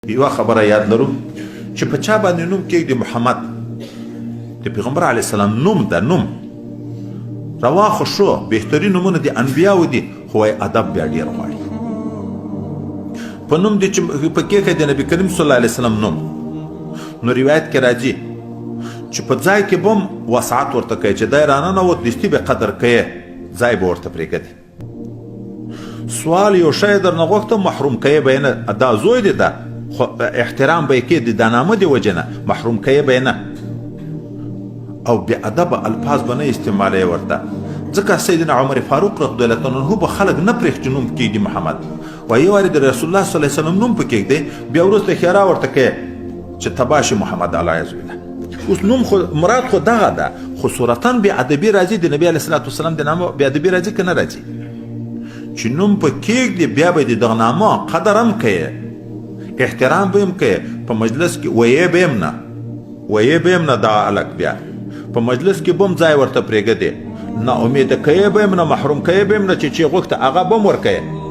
یوه خبره یاد لرو چې په چا باندې نوم کېږدي محمد د پیغمبر علیه السلام نوم ده نوم روا خو شو بهترین نومونه د انبیاو دي خو ادب بیا ډېر غواړي په نوم دي چې په کېږدي د نبي کریم صلی الله علیه وسلم نوم نو روایت کې راځي چې په ځای کې به هم وسعت ورته کوي چې دی راننوت دستي به قدر کوي ځای به ورته پرېږدي سوال یو شی درنه غوښته محروم کوي به یې نه دا زوی دی ده خو احترام به یې کې د دا نامه د وجې نه محروم کوي به یې نه او بې ادبه الفاظ به نه استعمالوي ورته ځکه سیدنا عمر فاروق رضی الله عنه به خلک نه پرېږدي نوم کېږدي محمد وایي وارې د رسول الله صلی الله علیه وسلم نوم په کېږدی بیا وروسته ښېرا ورته کوي چې تباه شي محمد علیه بالله اوس نوم خو مراد خو دغه ده خو صورتا بې ادبي راځي د نبي علیه صلات وسلام د نامه بې ادبي راځي که نه راځي چې نوم په کېږدي بیا به د دغه نامه قدر هم کوي احترام به هم کوي په مجلس کې ویې به هم نه ویې به هم نه دغه هلک بیا په مجلس کې به هم ځای ورته پرېږدي نا امیده کوي به هم نه محروم کوي به هم نه چې غوښته هغه به هم ورکوي